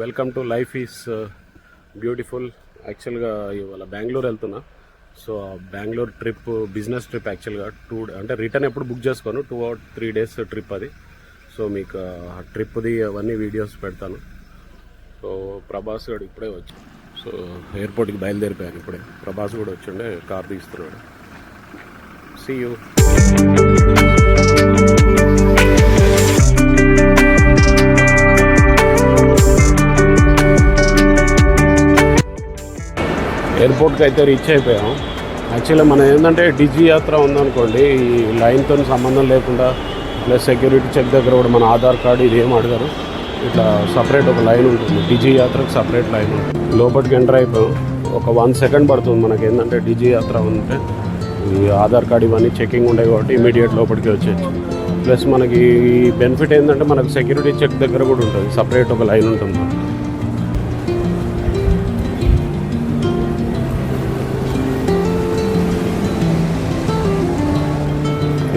Welcome to life is beautiful. యాక్చువల్గా ఇవాళ బెంగళూరు వెళ్తున్నా. So Bengaluru trip business trip. యాక్చువల్గా అంటే రిటర్న్ ఎప్పుడు బుక్ చేసుకోను, 2 or 3 days ట్రిప్ అది. సో మీకు ట్రిప్ది అవన్నీ వీడియోస్ పెడతాను. సో ప్రభాస్ గారు ఇప్పుడే వచ్చి, సో ఎయిర్పోర్ట్కి బయలుదేరిపోయాను ఇప్పుడే. ప్రభాస్ కూడా వచ్చిండే, కార్ తీస్తున్నాడు. See you. ఎయిర్పోర్ట్కి అయితే రీచ్ అయిపోయాం. యాక్చువల్లీ మనం ఏంటంటే డిజీ యాత్ర ఉందనుకోండి, ఈ లైన్తో సంబంధం లేకుండా ప్లస్ సెక్యూరిటీ చెక్ దగ్గర కూడా మన ఆధార్ కార్డు ఇది ఏం అడగారు. ఇట్లా సపరేట్ ఒక లైన్ ఉంటుంది, డిజీ యాత్రకు సపరేట్ లైన్ ఉంటుంది. లోపలికి ఎంటర్ అయిపోయాం. ఒక 1 second పడుతుంది మనకి. ఏంటంటే డిజీ యాత్ర ఉంటే ఈ ఆధార్ కార్డు ఇవన్నీ చెకింగ్ ఉండే కాబట్టి ఇమీడియట్ లోపలికి వచ్చేది. ప్లస్ మనకి బెనిఫిట్ ఏంటంటే మనకు సెక్యూరిటీ చెక్ దగ్గర కూడా ఉంటుంది, సపరేట్ ఒక లైన్ ఉంటుంది.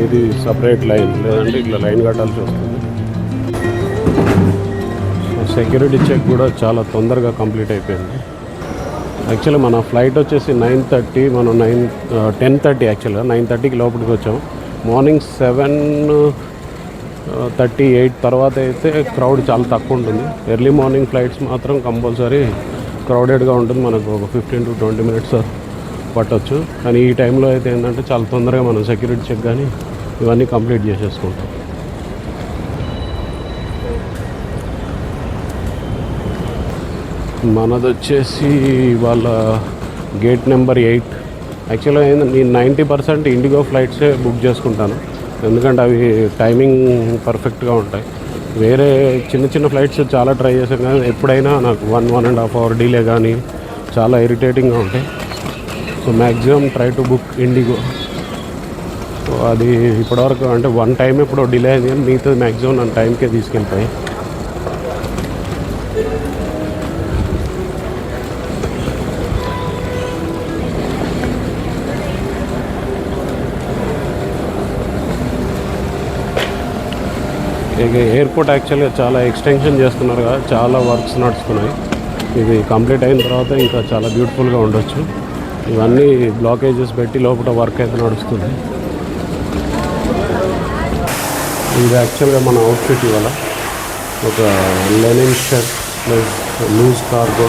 ఇది సపరేట్ లైన్, లేదంటే ఇట్లా లైన్ కట్టాల్సి వస్తుంది. సెక్యూరిటీ చెక్ కూడా చాలా తొందరగా కంప్లీట్ అయిపోయింది. యాక్చువల్లీ మన ఫ్లైట్ వచ్చేసి 9:30, మనం 10:30 యాక్చువల్గా 9:30కి లోపలికి వచ్చాం. మార్నింగ్ 7:38 తర్వాత అయితే క్రౌడ్ చాలా తక్కువ ఉంటుంది. ఎర్లీ మార్నింగ్ ఫ్లైట్స్ మాత్రం కంపల్సరీ క్రౌడెడ్గా ఉంటుంది. మనకు ఒక 15 to 20 minutes పట్టవచ్చు. కానీ ఈ టైంలో అయితే ఏంటంటే చాలా తొందరగా మనం సెక్యూరిటీ చెక్ కానీ ఇవన్నీ కంప్లీట్ చేసేసుకుంటాం. మనది వచ్చేసి వాళ్ళ గేట్ నెంబర్ 8. యాక్చువల్గా నేను 90% ఇండిగో ఫ్లైట్సే బుక్ చేసుకుంటాను, ఎందుకంటే అవి టైమింగ్ పర్ఫెక్ట్గా ఉంటాయి. వేరే చిన్న చిన్న ఫ్లైట్స్ చాలా ట్రై చేశాను, కానీ ఎప్పుడైనా నాకు 1.5 hour డిలే కానీ చాలా ఇరిటేటింగ్గా ఉంటాయి. So maximum try to book IndiGo. So అది ఇప్పటివరకు అంటే 1 time ఎప్పుడో డిలే అయింది, కానీ మిగతాది మ్యాక్సిమం నన్ను టైంకే తీసుకెళ్ళిపోయి. ఇక ఎయిర్పోర్ట్ యాక్చువల్గా చాలా ఎక్స్టెన్షన్ చేస్తున్నారు కదా, చాలా వర్క్స్ నడుస్తున్నాయి. ఇది కంప్లీట్ అయిన తర్వాత ఇంకా చాలా బ్యూటిఫుల్గా ఉండొచ్చు. ఇవన్నీ బ్లాకేజెస్ పెట్టి లోపల వర్క్ అయితే నడుస్తుంది. ఇది యాక్చువల్గా మన అవుట్ఫిట్ ఇవాళ ఒక linen shirt plus loose cargo.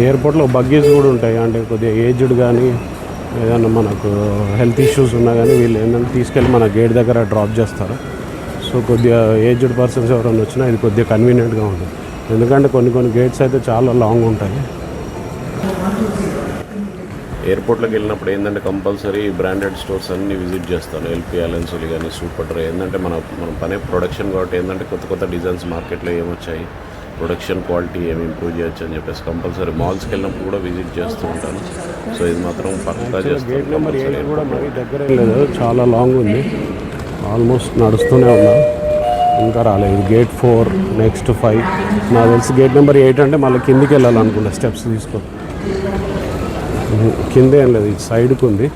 ఎయిర్పోర్ట్లో బగ్గీస్ కూడా ఉంటాయి, అంటే కొద్దిగా ఏజ్డ్ కానీ ఏదన్నా మనకు హెల్త్ ఇష్యూస్ ఉన్నా కానీ వీళ్ళు ఏంటంటే తీసుకెళ్ళి మన గేట్ దగ్గర డ్రాప్ చేస్తారు. సో కొద్దిగా ఏజ్డ్ పర్సన్స్ ఎవరైనా వచ్చినా ఇది కొద్దిగా కన్వీనియంట్గా ఉంటుంది, ఎందుకంటే కొన్ని గేట్స్ అయితే చాలా లాంగ్ ఉంటాయి. ఎయిర్పోర్ట్లోకి వెళ్ళినప్పుడు ఏంటంటే కంపల్సరీ బ్రాండెడ్ స్టోర్స్ అన్నీ విజిట్ చేస్తాను. ఎల్పి అలెన్సోలు కానీ సూపర్ డ్రై. ఏంటంటే మన పనే ప్రొడక్షన్ కాబట్టి ఏంటంటే కొత్త డిజైన్స్ మార్కెట్లో ఏమొచ్చాయి, ప్రొడక్షన్ క్వాలిటీ ఏమి ఇంప్రూవ్ చేయొచ్చు అని చెప్పేసి కంపల్సరీ మాల్స్కి వెళ్ళినప్పుడు కూడా విజిట్ చేస్తూ ఉంటాను. సో ఇది మాత్రం పక్కా చేస్తాను. గేట్ నెంబర్ 8 కూడా మరి దగ్గర లేదు, చాలా లాంగ్ ఉంది. ఆల్మోస్ట్ నడుస్తూనే ఉన్నా, ఇంకా రాలేదు. Gate 4, next 5. నాకు తెలిసి గేట్ నెంబర్ 8 అంటే మళ్ళీ కిందికి వెళ్ళాలనుకుంటా, స్టెప్స్ తీసుకొని. కిందే ఏం లేదు, ఇది సైడ్కి ఉంది.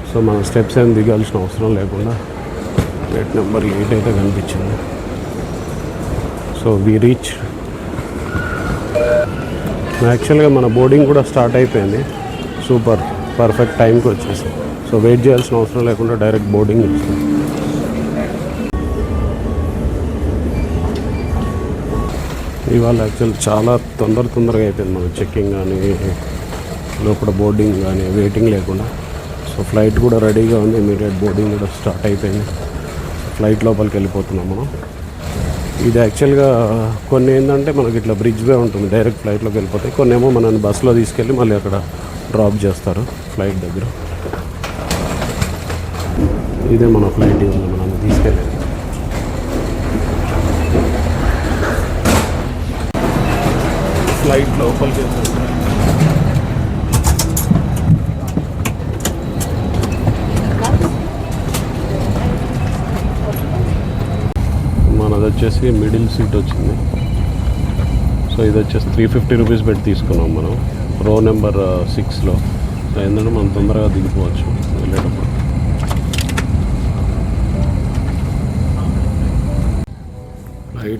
సో మనం స్టెప్స్ ఏం దిగాల్సిన అవసరం లేకుండా గేట్ నెంబర్ 8 అయితే కనిపించింది. So we reach. యాక్చువల్గా మన బోర్డింగ్ కూడా స్టార్ట్ అయిపోయింది. సూపర్ పర్ఫెక్ట్ టైంకి వచ్చేసి. సో వెయిట్ చేయాల్సిన అవసరం లేకుండా డైరెక్ట్ బోర్డింగ్ వచ్చింది. ఇవాళ యాక్చువల్ చాలా తొందరగా అయిపోయింది మన చెక్కింగ్ కానీ లోపల బోర్డింగ్ కానీ వెయిటింగ్ లేకుండా. సో ఫ్లైట్ కూడా రెడీగా ఉంది, ఇమీడియట్ బోర్డింగ్ కూడా స్టార్ట్ అయిపోయింది. ఫ్లైట్ లోపలికి వెళ్ళిపోతున్నాం మనం. ఇది యాక్చువల్గా కొన్ని ఏంటంటే మనకి ఇట్లా బ్రిడ్జ్ వే ఉంటుంది, డైరెక్ట్ ఫ్లైట్లోకి వెళ్ళిపోతాయి. కొన్ని ఏమో మనల్ని బస్సులో తీసుకెళ్ళి మళ్ళీ అక్కడ డ్రాప్ చేస్తారు ఫ్లైట్ దగ్గర. ఇదే మన ఫ్లైట్ ఇవ్వాలి మనల్ని తీసుకెళ్ళేది. ఫ్లైట్ లోపలికి వెళ్తుంది. మనది వచ్చేసి మిడిల్ సీట్ వచ్చింది. సో ఇది వచ్చేసి 350 రూపీస్ పెట్టి తీసుకున్నాం మనం రో నెంబర్ 6లో. సో ఏంటంటే మనం తొందరగా దిగిపోవచ్చు వెళ్ళేటప్పుడు.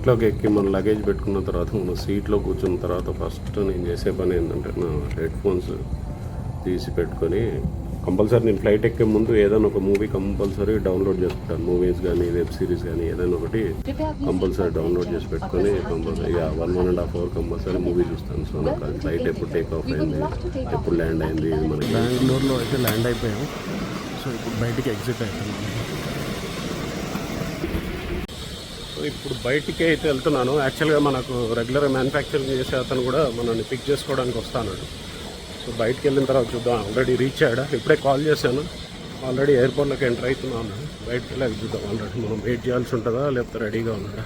ఫ్లైట్లోకి ఎక్కి మన లగేజ్ పెట్టుకున్న తర్వాత మన సీట్లో కూర్చున్న తర్వాత ఫస్ట్ నేను చేసే పని ఏంటంటే నా హెడ్ ఫోన్స్ తీసి పెట్టుకొని కంపల్సరీ నేను ఫ్లైట్ ఎక్కే ముందు ఏదైనా ఒక మూవీ కంపల్సరీ డౌన్లోడ్ చేసుకుంటాను. మూవీస్ కానీ వెబ్ సిరీస్ కానీ ఏదైనా ఒకటి కంపల్సరీ డౌన్లోడ్ చేసి పెట్టుకొని కంపల్సరీ 1.5 hour కంపల్సరీ మూవీ చూస్తాను. సో నాకు అది ఫ్లైట్ ఎప్పుడు టేక్ ఆఫ్ అయింది, ఎప్పుడు ల్యాండ్ అయింది, మనకి బెంగళూరులో అయితే ల్యాండ్ అయిపోయాం. సో ఇప్పుడు బయటికి ఎగ్జిట్ అవుతున్నాను. సో ఇప్పుడు బయటికి అయితే వెళ్తున్నాను. యాక్చువల్గా మనకు రెగ్యులర్ మ్యానుఫ్యాక్చరింగ్ చేసే అతను కూడా మనల్ని పిక్ చేసుకోవడానికి వస్తాను. సో బయటికి వెళ్ళిన తర్వాత చూద్దాం. ఆల్రెడీ రీచ్ అయ్యాడా, ఇప్పుడే కాల్ చేశాను. ఆల్రెడీ ఎయిర్పోర్ట్లోకి ఎంటర్ అవుతున్నాను. బయటికి వెళ్ళాక చూద్దాం. ఆల్రెడీ మనం వెయిట్ చేయాల్సి ఉంటుందా లేకపోతే రెడీగా ఉన్నాడా.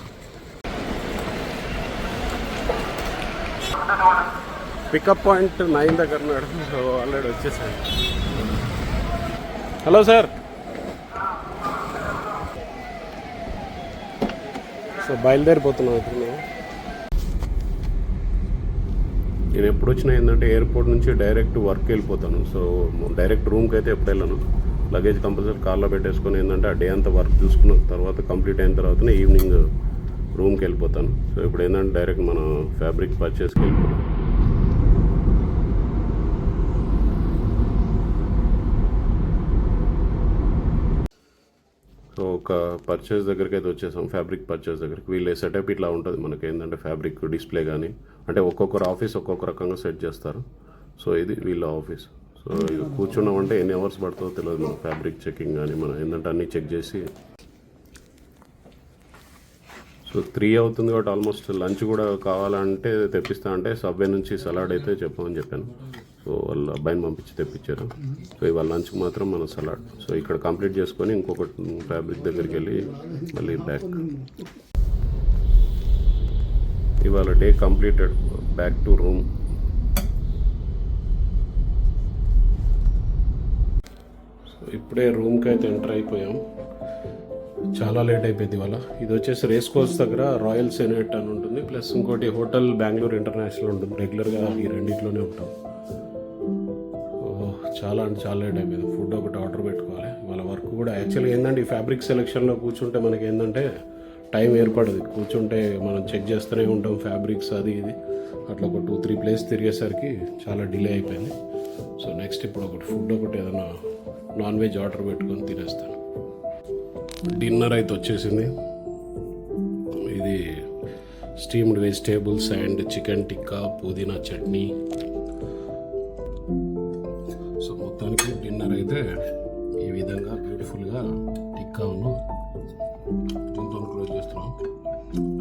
పికప్ పాయింట్ 9 దగ్గర ఉన్నాడు. సో ఆల్రెడీ వచ్చేసాను. Hello sir. సో బయలుదేరిపోతున్నాం ఇప్పుడు. నేను ఎప్పుడు వచ్చినా ఏంటంటే ఎయిర్పోర్ట్ నుంచి డైరెక్ట్ వర్క్ వెళ్ళిపోతాను. సో డైరెక్ట్ రూమ్కి అయితే ఎప్పుడు వెళ్ళను. లగేజ్ కంపల్సరీ కార్లో పెట్టేసుకొని ఏంటంటే ఆ డే అంతా వర్క్ చూసుకున్న తర్వాత కంప్లీట్ అయిన తర్వాతనే ఈవినింగ్ రూమ్కి వెళ్ళిపోతాను. సో ఇప్పుడు ఏంటంటే డైరెక్ట్ మన ఫ్యాబ్రిక్ పర్చేస్కి వెళ్ళిపోతాం. సో ఒక పర్చేస్ దగ్గరికి అయితే వచ్చేసాం. ఫ్యాబ్రిక్ పర్చేస్ దగ్గరికి వీళ్ళే సెటప్ ఇట్లా ఉంటుంది. మనకి ఏంటంటే ఫ్యాబ్రిక్ డిస్ప్లే కానీ అంటే ఒక్కొక్కరు ఆఫీస్ ఒక్కొక్క రకంగా సెట్ చేస్తారు. సో ఇది వీళ్ళ ఆఫీస్. సో ఇక కూర్చున్నామంటే ఎన్ని అవర్స్ పడుతుందో తెలియదు. మనం ఫ్యాబ్రిక్ చెకింగ్ కానీ మనం ఏంటంటే అన్నీ చెక్ చేసి సో 3 అవుతుంది కాబట్టి ఆల్మోస్ట్ లంచ్ కూడా కావాలంటే తెప్పిస్తా అంటే సబ్వే నుంచి సలాడ్ అయితే చెప్పమని చెప్పాను. సో వాళ్ళ అబ్బాయిని పంపించి తెప్పించారు. సో ఇవాళ లంచ్కి మాత్రం మన సలాడ్. సో ఇక్కడ కంప్లీట్ చేసుకొని ఇంకొక ఫ్యాబ్రిక్ దగ్గరికి వెళ్ళి మళ్ళీ బ్యాక్. ఇవాళ day completed. Back to room. So ఇప్పుడే రూమ్కి అయితే ఎంటర్ అయిపోయాం. చాలా లేట్ అయిపోయింది ఇవాళ. ఇది వచ్చేసి రేస్ కోర్స్ దగ్గర రాయల్ సెనేట్ అని ఉంటుంది. ప్లస్ ఇంకోటి హోటల్ బెంగళూరు ఇంటర్నేషనల్ ఉంటుంది. రెగ్యులర్గా ఈ రెండింటిలోనే ఉంటాం. చాలా అంటే చాలా లేట్ అయిపోయింది. ఫుడ్ ఒకటి ఆర్డర్ పెట్టుకోవాలి. వాళ్ళ వర్క్ కూడా యాక్చువల్గా ఏంటంటే ఈ ఫ్యాబ్రిక్ సెలెక్షన్లో కూర్చుంటే మనకి ఏంటంటే టైం ఏర్పడదు. కూర్చుంటే మనం చెక్ చేస్తూనే ఉంటాం ఫ్యాబ్రిక్స్ అది ఇది. అట్లా ఒక 2-3 ప్లేస్ తిరిగేసరికి చాలా డిలే అయిపోయింది. సో నెక్స్ట్ ఇప్పుడు ఒకటి ఫుడ్ ఒకటి ఏదైనా నాన్ వెజ్ ఆర్డర్ పెట్టుకొని తినేస్తాను. డిన్నర్ అయితే వచ్చేసింది. ఇది steamed vegetables and chicken tikka, పుదీనా చట్నీ. సో మొత్తానికి డిన్నర్ అయితే ఈ విధంగా బ్యూటిఫుల్గా టిక్కాను దీంతో క్లోజ్ చేస్తున్నాం.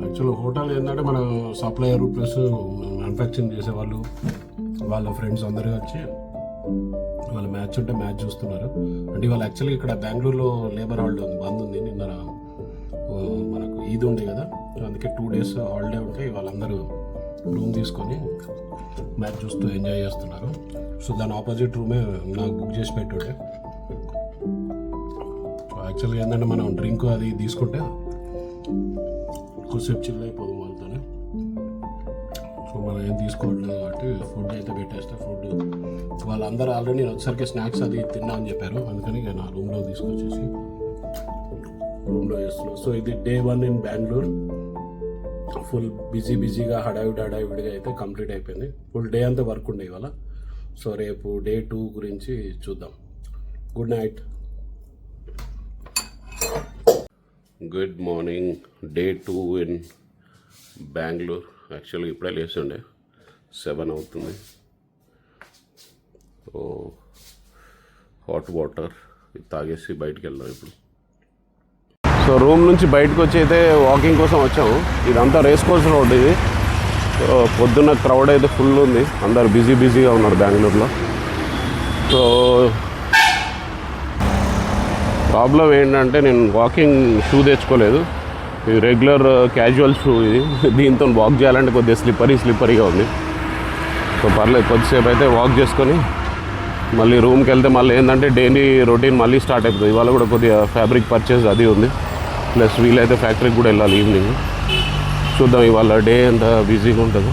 యాక్చువల్గా హోటల్ ఏంటంటే మన సప్లయర్ ప్లస్ మ్యానుఫ్యాక్చరింగ్ చేసేవాళ్ళు వాళ్ళ ఫ్రెండ్స్ అందరూ వచ్చి వాళ్ళ మ్యాచ్ ఉంటే మ్యాచ్ చూస్తున్నారు. అంటే ఇవాళ యాక్చువల్గా ఇక్కడ బెంగళూరులో లేబర్ హాలిడే ఉంది, బంద్ ఉంది. నిన్న మనకు ఈద్ ఉండే కదా, అందుకే 2 days హాలిడే ఉంటే వాళ్ళందరూ రూమ్ తీసుకొని మ్యాచ్ చూస్తూ ఎంజాయ్ చేస్తున్నారు. సో దాని ఆపోజిట్ రూమే నాకు బుక్ చేసి పెట్టుండే. యాక్చువల్గా ఏంటంటే మనం డ్రింక్ అది తీసుకుంటే కొద్దిసేపు చిల్ అయిపోదు వాళ్ళతోనే. సో మనం ఏం తీసుకోవట్లేదు కాబట్టి ఫుడ్ అయితే పెట్టేస్తే ఫుడ్ వాళ్ళందరూ ఆల్రెడీ నేను వచ్చేసరికి స్నాక్స్ అది తిన్నా అని చెప్పారు. అందుకని నా రూమ్లో తీసుకొచ్చేసి రూమ్లో చేస్తున్నాను. సో ఇది డే 1 ఇన్ బెంగళూరు. ఫుల్ బిజీగా హడావిడిగా అయితే కంప్లీట్ అయిపోయింది. ఫుల్ డే అంతా వర్క్ ఉండే ఇవాళ. సో రేపు డే 2 గురించి చూద్దాం. Good night. Good morning. Day 2 in Bengaluru. యాక్చువల్గా ఇప్పుడే లేస్తుండే 7 అవుతుంది. సో హాట్ వాటర్ తాగేసి బయటికి వెళ్దాం ఇప్పుడు. సో రూమ్ నుంచి బయటకు వచ్చి అయితే వాకింగ్ కోసం వచ్చాము. ఇదంతా రేస్ కోర్స్ రోడ్ ఇది. సో పొద్దున్న క్రౌడ్ అయితే ఫుల్ ఉంది. అందరు బిజీగా ఉన్నారు బెంగళూరులో. సో ప్రాబ్లం ఏంటంటే నేను వాకింగ్ షూ తెచ్చుకోలేదు. ఇది రెగ్యులర్ క్యాజువల్ షూ. ఇది దీంతో వాక్ చేయాలంటే కొద్దిగా స్లిప్పరీగా ఉంది. సో పర్లేదు, కొద్దిసేపు అయితే వాక్ చేసుకొని మళ్ళీ రూమ్కి వెళ్తే మళ్ళీ ఏంటంటే డైలీ రొటీన్ మళ్ళీ స్టార్ట్ అయిపోతుంది. ఇవాళ కూడా కొద్దిగా ఫ్యాబ్రిక్ పర్చేస్ అది ఉంది. ప్లస్ వీలైతే ఫ్యాక్టరీకి కూడా వెళ్ళాలి ఈవినింగ్. చూద్దాం ఇవాళ డే ఎంత బిజీగా ఉంటుందో.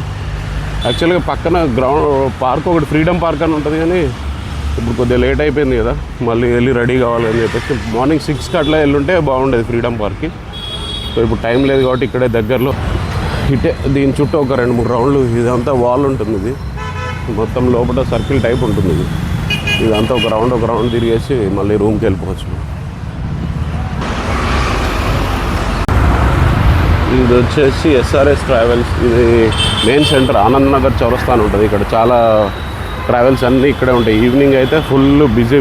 యాక్చువల్గా పక్కన పార్క్ ఒకటి ఫ్రీడమ్ పార్క్ అని ఉంటుంది, కానీ ఇప్పుడు కొద్దిగా లేట్ అయిపోయింది కదా, మళ్ళీ వెళ్ళి రెడీ కావాలని చెప్పేసి మార్నింగ్ 6కి అట్లా వెళ్ళుంటే బాగుండేది ఫ్రీడమ్ పార్క్కి. సో ఇప్పుడు టైం లేదు కాబట్టి ఇక్కడే దగ్గరలో ఇటే దీని చుట్టూ ఒక 2-3 రౌండ్లు ఇదంతా వాల్ ఉంటుంది. ఇది మొత్తం లోపల సర్కిల్ టైప్ ఉంటుంది. ఇదంతా ఒక రౌండ్ తిరిగేసి మళ్ళీ రూమ్కి వెళ్ళిపోవచ్చు. ఇది వచ్చేసి ఎస్ఆర్ఎస్ ట్రావెల్స్. ఇది మెయిన్ సెంటర్ ఆనంద్ నగర్ చౌరస్తా అని ఉంటుంది. ఇక్కడ చాలా ట్రావెల్స్ అన్నీ ఇక్కడే ఉంటాయి. ఈవినింగ్ అయితే ఫుల్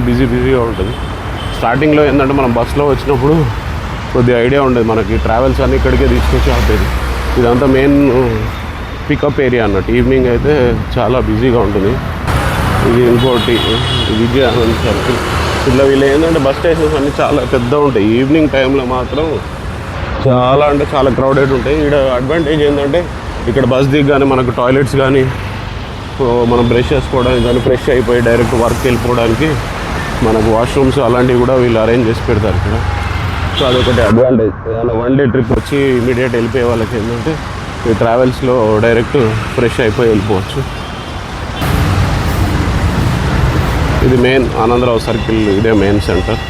బిజీగా ఉంటుంది. స్టార్టింగ్లో ఏంటంటే మనం బస్సులో వచ్చినప్పుడు కొద్దిగా ఐడియా ఉండేది మనకి, ట్రావెల్స్ అన్నీ ఇక్కడికే తీసుకొచ్చి ఆపేది. ఇదంతా మెయిన్ పికప్ ఏరియా అన్నట్టు. ఈవినింగ్ అయితే చాలా బిజీగా ఉంటుంది. ఇది ఇంకోటి విజయవాడ సర్కిల్. ఇట్లా వీళ్ళు ఏంటంటే బస్ స్టేషన్స్ అన్నీ చాలా పెద్ద ఉంటాయి. ఈవినింగ్ టైంలో మాత్రం చాలా అంటే చాలా క్రౌడెడ్ ఉంటాయి. ఇక్కడ అడ్వాంటేజ్ ఏంటంటే ఇక్కడ బస్ దిగ్గానే మనకు టాయిలెట్స్ కానీ మనం బ్రష్ చేసుకోవడానికి కానీ ఫ్రెష్ అయిపోయి డైరెక్ట్ వర్క్ వెళ్ళిపోవడానికి మనకు వాష్రూమ్స్ అలాంటివి కూడా వీళ్ళు అరేంజ్ చేసి పెడతారు ఇక్కడ. సో అదొకటి అడ్వాంటేజ్. ఏదైనా 1 డే ట్రిప్ వచ్చి ఇమీడియట్ వెళ్ళిపోయే వాళ్ళకి ఏంటంటే ఈ ట్రావెల్స్లో డైరెక్ట్ ఫ్రెష్ అయిపోయి వెళ్ళిపోవచ్చు. ఇది మెయిన్ ఆనందరావు సర్కిల్. ఇదే మెయిన్ సెంటర్.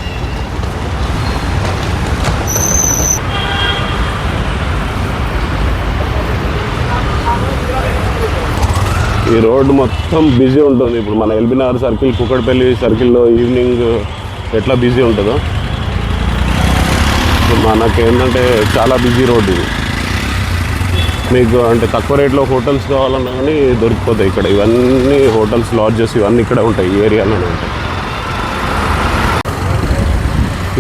ఈ రోడ్డు మొత్తం బిజీ ఉంటుంది. ఇప్పుడు మన ఎల్బీనగర్ సర్కిల్, కుక్కడపల్లి సర్కిల్లో ఈవినింగ్ ఎట్లా బిజీ ఉంటుందో మనకేంటంటే చాలా బిజీ రోడ్డు ఇది. మీకు అంటే తక్కువ రేట్లో హోటల్స్ కావాలన్నా కానీ దొరికిపోతాయి ఇక్కడ. ఇవన్నీ హోటల్స్, లాడ్జెస్ ఇవన్నీ ఇక్కడ ఉంటాయి, ఈ ఏరియాలోనే ఉంటాయి.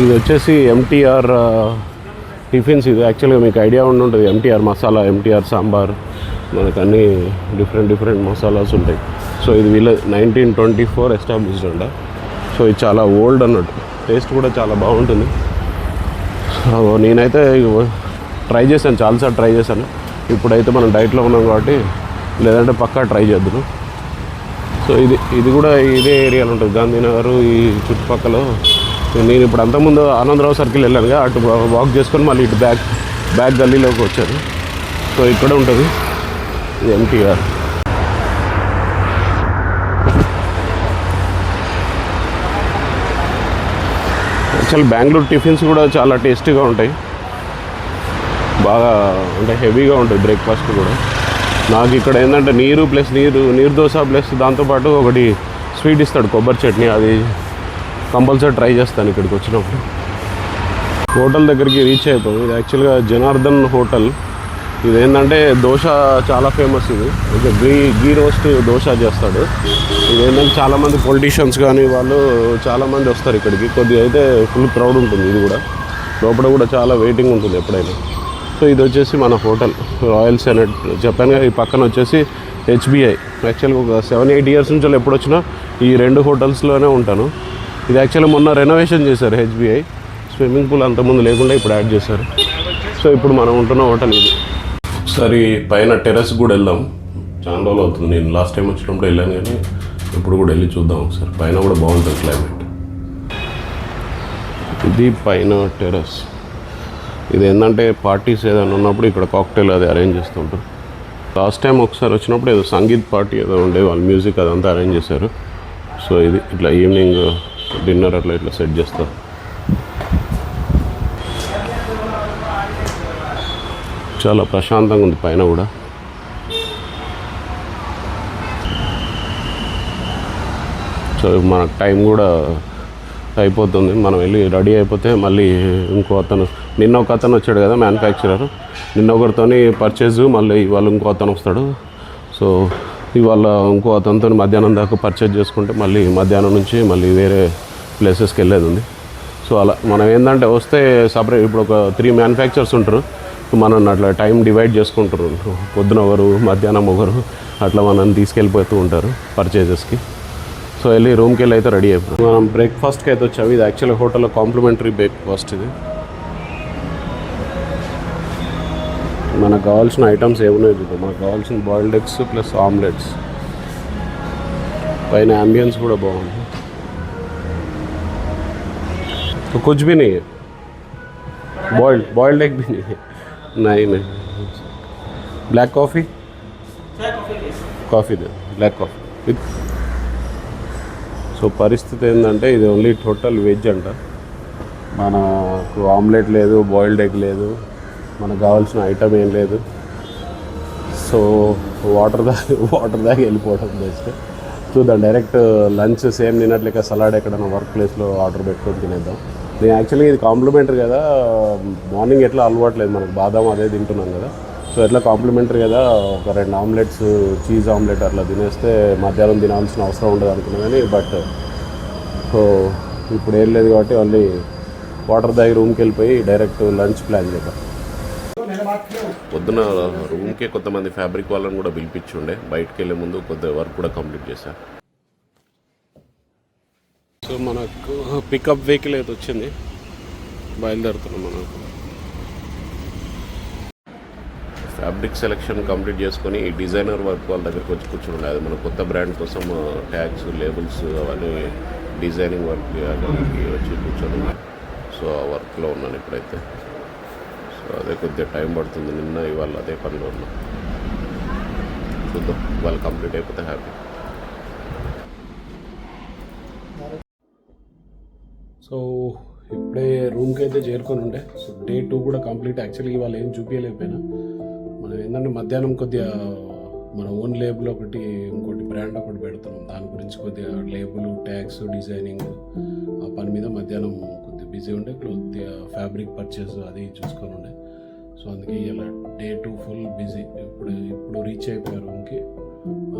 ఇది వచ్చేసి ఎంటీఆర్ టిఫిన్స్. ఇది యాక్చువల్గా మీకు ఐడియా ఉంటుంది. ఎంటీఆర్ మసాలా, ఎంటీఆర్ సాంబార్, మనకు అన్నీ డిఫరెంట్ మసాలాస్ ఉంటాయి. సో ఇది వీళ్ళ 1924 ఎస్టాబ్లిష్డ్ అంట. సో ఇది చాలా ఓల్డ్ అన్నట్టు. టేస్ట్ కూడా చాలా బాగుంటుంది. నేనైతే ట్రై చేశాను, చాలాసార్లు ట్రై చేశాను. ఇప్పుడైతే మనం డైట్లో ఉన్నాం కాబట్టి లేదంటే పక్కా ట్రై చేద్దాం. సో ఇది కూడా ఇదే ఏరియాలో ఉంటుంది, గాంధీనగర్ ఈ చుట్టుపక్కల. నేను ఇప్పుడు అంతకుముందు ఆనందరావు సర్కిల్ వెళ్ళానుగా, అటు వాక్ చేసుకొని మళ్ళీ ఇటు బ్యాక్ గల్లీలోకి వచ్చాను. సో ఇక్కడ ఉంటుంది ఎంటీఆర్. యాక్చువల్ బెంగళూరు టిఫిన్స్ కూడా చాలా టేస్టీగా ఉంటాయి. బాగా అంటే హెవీగా ఉంటుంది బ్రేక్ఫాస్ట్ కూడా. నాకు ఇక్కడ ఏంటంటే నీరు దోశ ప్లస్ దాంతోపాటు ఒకటి స్వీట్ ఇస్తాడు, కొబ్బరి చట్నీ. అది కంపల్సరీ ట్రై చేస్తాను ఇక్కడికి వచ్చినప్పుడు. హోటల్ దగ్గరికి రీచ్ అయిపోయింది. ఇది యాక్చువల్గా జనార్దన్ హోటల్. ఇది ఏంటంటే దోశ చాలా ఫేమస్. ఇది గీ రోస్ట్ దోశ చేస్తాడు. ఇది ఏంటంటే చాలామంది పొలిటీషియన్స్ కానీ వాళ్ళు చాలామంది వస్తారు ఇక్కడికి. కొద్దిగా అయితే ఫుల్ క్రౌడ్ ఉంటుంది. ఇది కూడా లోపల కూడా చాలా వెయిటింగ్ ఉంటుంది ఎప్పుడైనా. సో ఇది వచ్చేసి మన హోటల్ రాయల్ సెనెట్ చెప్పాను కదా. ఈ పక్కన వచ్చేసి హెచ్బిఐ. యాక్చువల్గా ఒక 7-8 ఇయర్స్ నుంచి ఎప్పుడు వచ్చినా ఈ 2 హోటల్స్లోనే ఉంటాను. ఇది యాక్చువల్గా మొన్న రెనోవేషన్ చేశారు హెచ్బిఐ. స్విమ్మింగ్ పూల్ అంతకుముందు లేకుండా ఇప్పుడు యాడ్ చేశారు. సో ఇప్పుడు మనం ఉంటున్న హోటల్ ఇది. ఒకసారి పైన టెర్రస్ కూడా వెళ్దాం. చాలా రోజులు అవుతుంది, నేను లాస్ట్ టైం వచ్చినప్పుడు వెళ్ళాను కానీ ఇప్పుడు కూడా వెళ్ళి చూద్దాం ఒకసారి. పైన కూడా బాగుంటుంది క్లైమేట్. ఇది పైన టెర్రస్. ఇది ఏంటంటే పార్టీస్ ఏదైనా ఉన్నప్పుడు ఇక్కడ కాక్టైల్ అది అరేంజ్ చేస్తుంటారు. లాస్ట్ టైం ఒకసారి వచ్చినప్పుడు ఏదో సంగీత్ పార్టీ ఏదో ఉండే, వాళ్ళు మ్యూజిక్ అదంతా అరేంజ్ చేశారు. సో ఇది ఇట్లా ఈవినింగ్ డిన్నర్ అట్లా ఇట్లా సెట్ చేస్తారు. చాలా ప్రశాంతంగా ఉంది పైన కూడా. సో మనకు టైం కూడా అయిపోతుంది. మనం వెళ్ళి రెడీ అయిపోతే మళ్ళీ నిన్న ఒక అతను వచ్చాడు కదా మ్యానుఫ్యాక్చరర్, నిన్న ఒకరితోని పర్చేజ్, మళ్ళీ ఇవాళ ఇంకో అతను వస్తాడు. సో ఇవాళ ఇంకో అతనితో మధ్యాహ్నం దాకా పర్చేజ్ చేసుకుంటే మళ్ళీ మధ్యాహ్నం నుంచి మళ్ళీ వేరే ప్లేసెస్కి వెళ్ళేది ఉంది. సో అలా మనం ఏంటంటే వస్తే సపరేట్ ఇప్పుడు ఒక 3 మ్యానుఫ్యాక్చర్స్ ఉంటారు. మనం అట్లా టైం డివైడ్ చేసుకుంటారు. పొద్దున ఒకరు, మధ్యాహ్నం ఒకరు, అట్లా మనం తీసుకెళ్ళిపోతూ ఉంటారు పర్చేజెస్కి. సో వెళ్ళి రూమ్కి వెళ్ళి అయితే రెడీ అయిపోయాం. మనం బ్రేక్ఫాస్ట్కి అయితే వచ్చాము. ఇది యాక్చువల్లీ హోటల్లో కాంప్లిమెంటరీ బ్రేక్ఫాస్ట్. ఇది మనకు కావాల్సిన ఐటమ్స్ ఏమున్నాయి చూద్దాం. మనకు కావాల్సిన బాయిల్డ్ ఎగ్స్ ప్లస్ ఆమ్లెట్స్. పైన అంబియన్స్ కూడా బాగుంది. तो कुछ भी नहीं है, बॉइल्ड एग भी नहीं है. नहीं ब्लैक कॉफ़ी दे ब्लैक कॉफ़ी. సో పరిస్థితి ఏంటంటే ఇది ఓన్లీ టోటల్ వెజ్ అంట. మనకు ఆమ్లెట్ లేదు, బాయిల్డ్ ఎగ్ లేదు, మనకు కావాల్సిన ఐటమ్ ఏం లేదు. సో వాటర్ దాగి వెళ్ళిపోవడం బెస్ట్. చూద్దాం, డైరెక్ట్ లంచ్ సేమ్ నిన్నట్లేక సలాడ్ ఎక్కడైనా వర్క్ ప్లేస్లో ఆర్డర్ పెట్టుకొని తినేద్దాం. నేను యాక్చువల్లీ ఇది కాంప్లిమెంటరీ కదా, మార్నింగ్ ఎట్లా అలవాట్లేదు మనకు, బాదాం అదే తింటున్నాం కదా, సో ఎట్లా కాంప్లిమెంటరీ కదా, ఒక 2 ఆమ్లెట్స్ చీజ్ ఆమ్లెట్ అట్లా తినేస్తే మధ్యాహ్నం తినాల్సిన అవసరం ఉండదు అనుకున్నా కానీ, బట్ సో ఇప్పుడు ఏం లేదు కాబట్టి ఓన్లీ వాటర్ దాగి రూమ్కి వెళ్ళిపోయి డైరెక్ట్ లంచ్ ప్లాన్ చేద్దాం. పొద్దున రూమ్కే కొంతమంది ఫ్యాబ్రిక్ వాళ్ళని కూడా పిలిపించుండే, బయటకు వెళ్ళే ముందు కొద్దిగా వర్క్ కూడా కంప్లీట్ చేశా. సో మనకు పికప్ వెహికల్ అయితే వచ్చింది, బయలుదేరుతున్నాం. మనకు ఫ్యాబ్రిక్ సెలెక్షన్ కంప్లీట్ చేసుకొని డిజైనర్ వర్క్ వాళ్ళ దగ్గరికి వచ్చి కూర్చుండే. అది మన కొత్త బ్రాండ్ కోసం ట్యాగ్స్, లేబుల్స్ అవన్నీ డిజైనింగ్ వర్క్ చేయడానికి వచ్చి కూర్చొని, సో ఆ వర్క్లో ఉన్నాను ఇప్పుడైతే. సో అదే కొద్దిగా టైం పడుతుంది, నిన్న ఇవాళ అదే పనిలో ఉన్నా. చూద్దాం, వాళ్ళు కంప్లీట్ అయిపోతే హ్యాపీ. సో ఇప్పుడే రూమ్కి అయితే చేరుకొని ఉండే. సో డే 2 కూడా కంప్లీట్. యాక్చువల్లీ ఇవాళ ఏం చూపించలేకపోయినా, మనం ఏంటంటే మధ్యాహ్నం కొద్దిగా మన ఓన్ లేబుల్ ఒకటి, ఇంకోటి బ్రాండ్ ఒకటి పెడుతున్నాం, దాని గురించి కొద్దిగా లేబుల్, ట్యాగ్స్, డిజైనింగ్ ఆ పని మీద మధ్యాహ్నం కొద్దిగా బిజీ ఉండే, కొద్దిగా ఫ్యాబ్రిక్ పర్చేస్ అది చూసుకొని ఉండే. సో అందుకే ఇలా డే 2 ఫుల్ బిజీ. ఇప్పుడు రీచ్ అయిపోయారు రూమ్కి,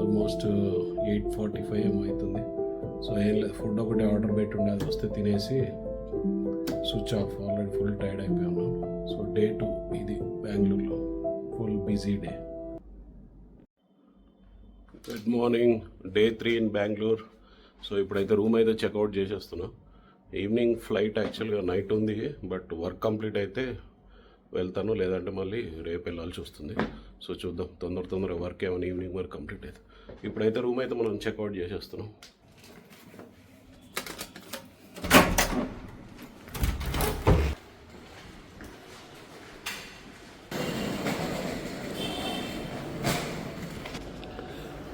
ఆల్మోస్ట్ 8:45 ఏమో అవుతుంది. సో ఏం లేదు, ఫుడ్ ఒకటి ఆర్డర్ పెట్టి ఉండే, అది వస్తే తినేసి switch off. Already full tired అయిపోయాను. సో డే 2 ఇది బెంగళూరులో full busy day. Good morning, day 3 in Bengaluru. So ఇప్పుడైతే రూమ్ అయితే చెక్అవుట్ చేసేస్తున్నా. ఈవినింగ్ ఫ్లైట్, యాక్చువల్గా నైట్ ఉంది, బట్ వర్క్ కంప్లీట్ అయితే వెళ్తాను, లేదంటే మళ్ళీ రేపు వెళ్ళాల్సి వస్తుంది. సో చూద్దాం, తొందరగా వర్క్ ఏమైనా ఈవినింగ్ వరకు కంప్లీట్ అయితే. ఇప్పుడైతే రూమ్ అయితే మనం చెక్అవుట్ చేసేస్తున్నాం.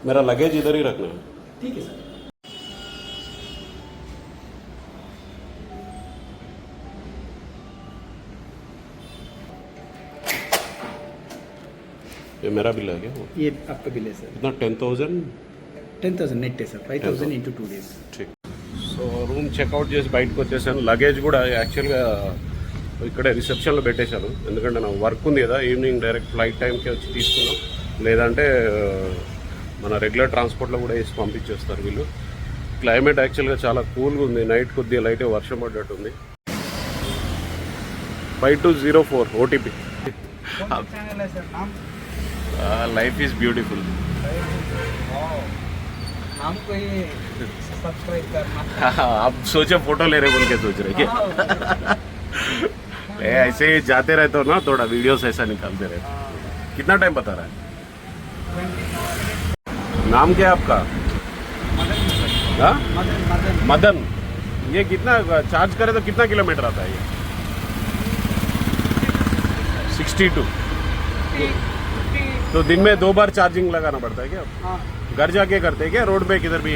मेरा लगेज इधर ही रखना है. ठीक है सर. ये मेरा बिल है क्या? ये आपका बिल है सर. इतना 10,000 नेट है सर. 5,000 into 2 days. ठीक. సో రూమ్ చెక్అవుట్ చేసి బయటకు వచ్చేసాను. లగేజ్ కూడా యాక్చువల్గా ఇక్కడే రిసెప్షన్లో పెట్టేశాను, ఎందుకంటే నా వర్క్ ఉంది కదా, ఈవినింగ్ డైరెక్ట్ ఫ్లైట్ టైంకి వచ్చి తీసుకున్నాం, లేదంటే మన రెగ్యులర్ ట్రాన్స్పోర్ట్లో కూడా వేసి పంపించేస్తారు వీళ్ళు. క్లైమేట్ యాక్చువల్గా చాలా కూల్గా ఉంది, నైట్ కొద్దిగా లైట్గా వర్షం పడ్డట్టుంది. 5204 OTP. Life is beautiful. नाम को ही सब्सक्राइब करना. आप सोचे फोटो ले रहे बोल के सोच रहे क्या? ऐसे ही जाते रहते हो ना, थोड़ा वीडियोस ऐसा निकालते रहते. कितना टाइम बता रहा है? नाम क्या है आपका? मदन. ये कितना चार्ज करे तो कितना किलोमीटर आता है ये? 62. तो दिन में 2 बार चार्जिंग लगाना पड़ता है क्या? हाँ. घर जाके करते हैं क्या, रोड पे किधर भी?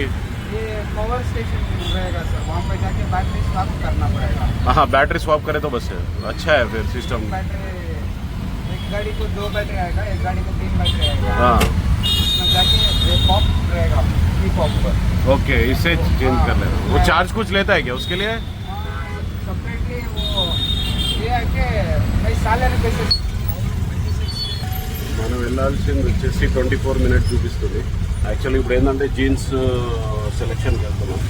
ये पावर स्टेशन रहेगा सर, वहाँ पे जाके बैटरी स्वैप करना पड़ेगा. हाँ, बैटरी स्वैप करे तो बस है. अच्छा है फिर सिस्टम. एक गाड़ी को 2 बैटरी आएगा, एक गाड़ी को 3 बैटरी आएगा. हाँ, उसमें जाके पॉप रहेगा, ई पॉप पर. ओके, इससे चेंज कर लेना. वो चार्ज कुछ लेता है क्या उसके लिए? सपरेटली वो ये है कि भाई सालाना पैसे. మనం వెళ్ళాల్సింది వచ్చేసి 24 మినిట్స్ చూపిస్తుంది. యాక్చువల్లీ ఇప్పుడు ఏంటంటే జీన్స్ సెలెక్షన్కి వెళ్తున్నాం.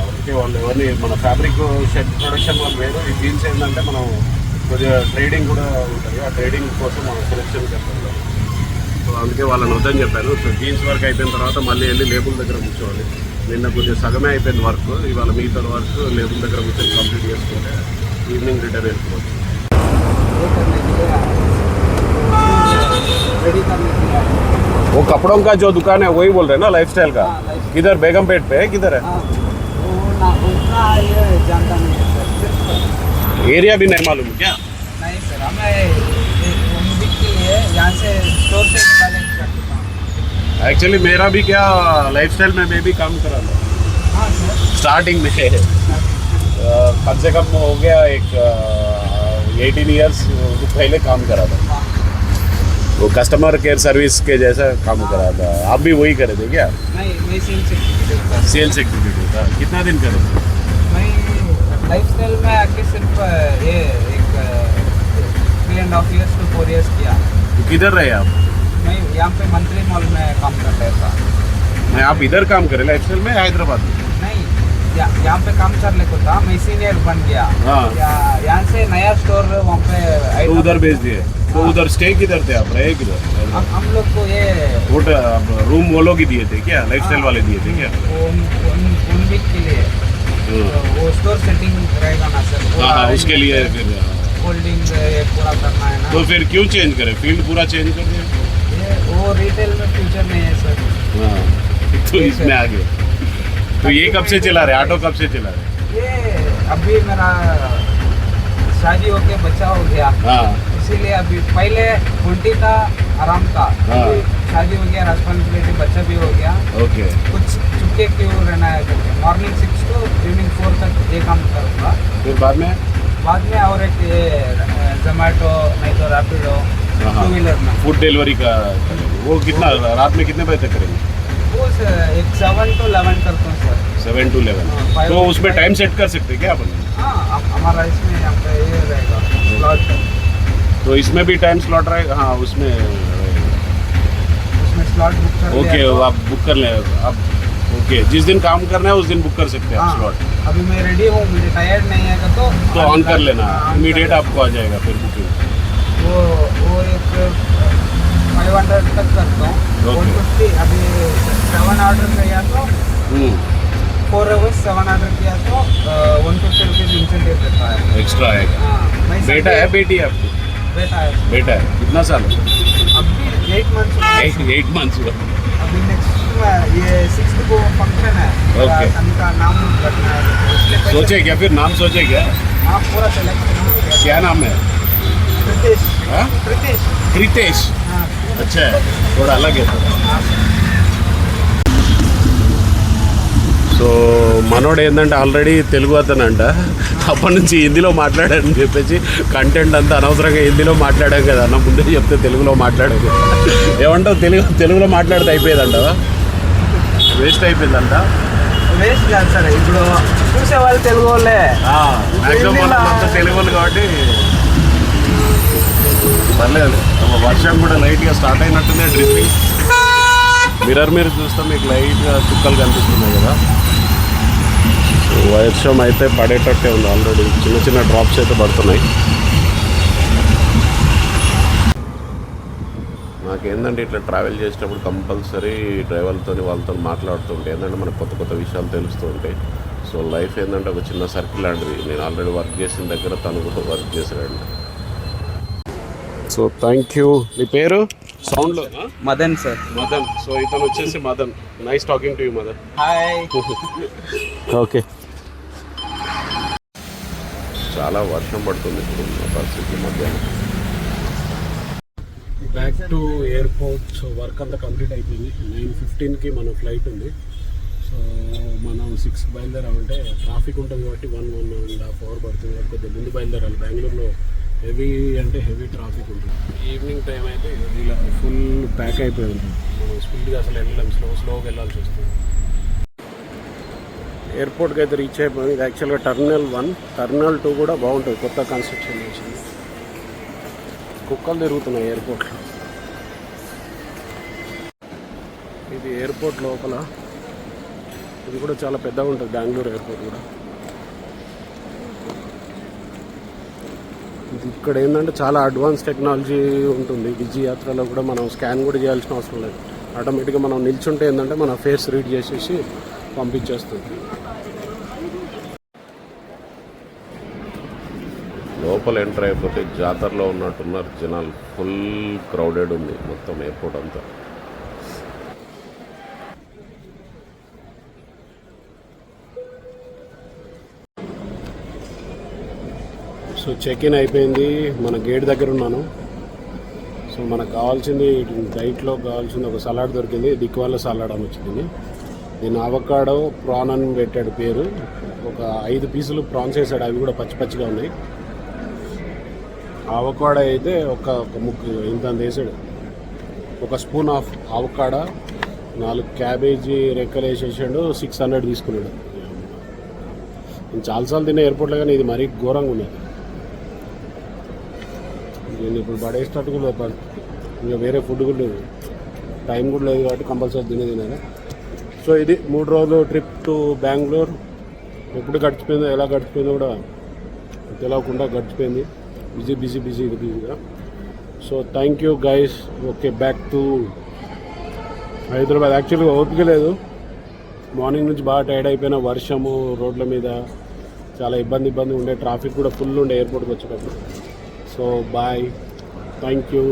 అందుకే వాళ్ళు ఎవరిని మన ఫ్యాబ్రిక్ షర్ట్ ప్రొడక్షన్ వాళ్ళు వేరు. ఈ జీన్స్ ఏంటంటే మనం కొద్దిగా ట్రేడింగ్ కూడా ఉంటుంది, ఆ ట్రేడింగ్ కోసం మనం సెలెక్షన్కి వెళ్తున్నాం. సో అందుకే వాళ్ళని వద్దని చెప్పాను. సో జీన్స్ వర్క్ అయిపోయిన తర్వాత మళ్ళీ వెళ్ళి లేబుల్ దగ్గర కూర్చోవాలి. నిన్న కొద్దిగా సగమే అయిపోయింది వర్క్, ఇవాళ మిగతా వర్క్ లేబుల్ దగ్గర కూర్చొని కంప్లీట్ చేసుకుంటే ఈవినింగ్ రిటర్న్ వెళ్ళిపోవచ్చు. वो कपड़ों का जो दुकान है वही बोल रहे हैं ना, लाइफस्टाइल का? किधर बेगमपेट पे है, किधर है? एरिया भी नहीं मालूम क्या? नहीं सर, हमें यहाँ से स्टोर से एक्चुअली मेरा भी क्या लाइफस्टाइल में मैं भी काम कर रहा था. हाँ सर. स्टार्टिंग में कम से कम हो गया एक 18 ईयर्स पहले काम करा था. वो कस्टमर केयर सर्विस के जैसा काम करा था, आप भी वही करे थे क्या? नहीं मैं सेल्स एग्जीक्यूटिव था। सेल्स एग्जीक्यूटिव था, कितना दिन करे थे? मैं लाइफस्टाइल में आके सिर्फ ये एक 3.5 years to 4 years किया। तो किधर रहे आप? मैं यहाँ पे मंत्री मॉल में काम कर रहा था। मैं आप इधर काम करे लाइफस्टाइल में, हैदराबाद में? नहीं यहाँ पे काम करने को था, मैं सीनियर बन गया। हाँ। यहाँ से नया स्टोर वहाँ पे तो उधर भेज दिए। तो उधर स्टे किधर थे आप, रहे किधर? हम लोग को ये होटल रूम वो लोग ही दिए थे क्या, लाइफस्टाइल वाले दिए थे क्या? उन वीक के लिए तो वो स्टोर सेटिंग रहेगा ना सर। हाँ हाँ, उसके लिए फिर होल्डिंग ये पूरा करना है ना। तो फिर क्यों चेंज करे, फील्ड पूरा चेंज कर दिया? ये वो रिटेल में फ्यूचर नहीं है सर। हाँ, तो इसमें आ गए। तो ये कब से चला रहे, ऑटो कब से चला रहे? ये अभी मेरा शादी होके बच्चा हो गया, हाँ इसीलिए अभी पहले उल्टी था, आराम था। हाँ। अभी शादी हो गया, रेस्पॉन्सिबिलिटी, बच्चा भी हो गया, ओके। कुछ चुपके क्यों रहना है करके मॉर्निंग 6 to इवनिंग 4 तक ये काम करूँगा। फिर बाद में और एक ये जोमेटो नहीं तो रैपिडो 2 व्हीलर में फूड डिलीवरी का करेंगे। वो कितना रात में कितने बजे तक करेंगे? वो एक 7 to 11 करता हूँ सर। 7 to 11। हाँ, तो उसमें टाइम सेट कर सकते हैं क्या अपन? हाँ हमारा इसमें यहाँ पे ये रहेगा स्लॉट, तो इसमें भी टाइम स्लॉट रहेगा? हाँ उसमें स्लॉट बुक कर ओके, दिया तो- आप बुक कर लें आप। ओके, जिस दिन काम करना है उस दिन बुक कर सकते हैं आप हाँ, स्लॉट। अभी मैं रेडी हूँ, मुझे टायर्ड नहीं है तो ऑन कर लेना, हाँ, इमीडिएट आपको आ जाएगा फिर बुकिंग। वो एक 500 तक करता हूँ। Okay. 150 अभी 7 ऑर्डर किया तो 4 hours 7 ऑर्डर किया तो 150 रुपीज़ इंसेंटिव देता है। एक्स्ट्रा आएगा। हाँ, मैं बेटा है बेटी है आपकी? बेटा है। बेटा है, कितना साल है? अभी 8 months हुआ है। 8 months हुआ। अभी नेक्स्ट ये 6th को फंक्शन है, Okay. सन का नाम रखना है, इसलिए पहले- सोचे क्या, फिर नाम सोचे क्या? हाँ पूरा सिलेक्शन हो गया। क्या नाम है? प्रीतेश। हाँ? प्रीतेश। प्रीतेश। हाँ। अच्छा है, थोड़ा अलग है। సో మనోడు ఏంటంటే ఆల్రెడీ తెలుగు అతనంట, అప్పటి నుంచి హిందీలో మాట్లాడాడని చెప్పేసి కంటెంట్ అంతా అనవసరంగా హిందీలో మాట్లాడాం కదా అన్న, ముందే చెప్తే తెలుగులో మాట్లాడాం కదా. ఏమంటావు, తెలుగులో మాట్లాడితే అయిపోయేదంటావా? వేస్ట్ అయిపోయిందంట. వేస్ట్ కాదు సార్, ఇప్పుడు చూసే వాళ్ళు తెలుగు వాళ్ళే. మ్యాక్సిమం మనమంతా తెలుగు వాళ్ళు కాబట్టి పర్లేదు. వర్షం కూడా లైట్గా స్టార్ట్ అయినట్టుంది, డ్రిప్పింగ్. మిర్రర్ మీరు చూస్తే మీకు లైట్గా చుక్కలు కనిపిస్తున్నాయి కదా. వర్షం అయితే పడేటట్టే ఉంది, ఆల్రెడీ చిన్న చిన్న డ్రాప్స్ అయితే పడుతున్నాయి. నాకేంటంటే ఇట్లా ట్రావెల్ చేసేటప్పుడు కంపల్సరీ డ్రైవర్లతో వాళ్ళతో మాట్లాడుతుంటే ఏంటంటే మనకు కొత్త కొత్త విషయాలు తెలుస్తూ ఉంటాయి. సో లైఫ్ ఏంటంటే ఒక చిన్న సర్కిల్ లాంటిది. నేను ఆల్రెడీ వర్క్ చేసిన దగ్గర తను కూడా వర్క్ చేశాడండి. So thank you. మీ పేరు? సౌండ్లో మదన్ సార్. మదన్. సో ఇతను వచ్చేసి Madan. Nice talking to you Madan. Hi. Okay. చాలా వర్షం పడుతుంది ఇప్పుడు ఉన్న పరిస్థితి మధ్యాహ్నం. Back to airport. So work అంతా కంప్లీట్ అయిపోయింది. 9:15కి మన ఫ్లైట్ ఉంది. సో మనం 6కి బయలుదేరామంటే ట్రాఫిక్ ఉంటుంది కాబట్టి 1.5 hour పడుతుంది కాబట్టి కొద్దిగా ముందు బయలుదేరాలి. బెంగళూరులో హెవీ అంటే హెవీ ట్రాఫిక్ ఉంటుంది. ఈవినింగ్ టైం అయితే ఇలా ఫుల్ ప్యాక్ అయిపోయి ఉంటుంది. మనం స్పీడ్గా అసలు వెళ్ళలేం, స్లోగా వెళ్ళాల్సి వస్తుంది. ఎయిర్పోర్ట్కి అయితే రీచ్ అయిపోయింది. ఇది యాక్చువల్గా టర్మినల్ 1. టర్మినల్ 2 కూడా బాగుంటుంది, కొత్త కన్స్ట్రక్షన్ చేసింది. కుక్కలు తిరుగుతున్నాయి ఎయిర్పోర్ట్లో. ఇది ఎయిర్పోర్ట్ లోపల. ఇది కూడా చాలా పెద్దగా ఉంటుంది, బెంగళూరు ఎయిర్పోర్ట్ కూడా. ఇది ఇక్కడ ఏంటంటే చాలా అడ్వాన్స్ టెక్నాలజీ ఉంటుంది. విజీ యాత్రలో కూడా మనం స్కాన్ కూడా చేయాల్సిన అవసరం లేదు. ఆటోమేటిక్గా మనం నిల్చుంటే ఏంటంటే మన ఫేస్ రీడ్ చేసేసి పంపించేస్తుంది. లోపల ఎంటర్ అయిపోతే జాతరలో ఉన్నట్టున్నారు జనాలు. ఫుల్ క్రౌడెడ్ ఉంది మొత్తం ఎయిర్పోర్ట్ అంతా. సో చెక్ ఇన్ అయిపోయింది. మన గేట్ దగ్గర ఉన్నాను. సో మనకు కావాల్సింది డైట్లో కావాల్సింది ఒక సలాడ్ దొరికింది. దిక్కువాళ్ళ సలాడ్ అని వచ్చింది. దీని అవకాడో ప్రాన్ అని పెట్టాడు పేరు. ఒక 5 పీసులు ప్రాన్స్ వేసాడు, అవి కూడా పచ్చి పచ్చిగా ఉన్నాయి. అవకాడో అయితే ఒక ముక్కు ఇంత వేసాడు. ఒక స్పూన్ ఆఫ్ ఆవకాడ, 4 క్యాబేజీ రెక్కలు వేసేసాడు, 600 తీసుకున్నాడు. నేను చాలాసార్లు తిన్న ఎయిర్పోర్ట్లో కానీ ఇది మరీ ఘోరంగా ఉన్నది. నేను ఇప్పుడు పడేసేటట్టు కూడా ఇంకా వేరే ఫుడ్ కూడా లేదు, టైం కూడా లేదు కాబట్టి కంపల్సరీ తినాలి. సో ఇది 3 రోజులు ట్రిప్ టు బెంగళూరు. ఎప్పుడు గడిచిపోయిందో ఎలా గడిచిపోయిందో కూడా తెలియకుండా గడిచిపోయింది. బిజీగా. So thank you guys. Okay, back to Hyderabad. యాక్చువల్గా ఓపిక లేదు, మార్నింగ్ నుంచి బాగా టైర్డ్ అయిపోయిన, వర్షము, రోడ్ల మీద చాలా ఇబ్బంది ఉండే, ట్రాఫిక్ కూడా ఫుల్ ఉండే ఎయిర్పోర్ట్కి వచ్చేటప్పుడు. So bye, thank you.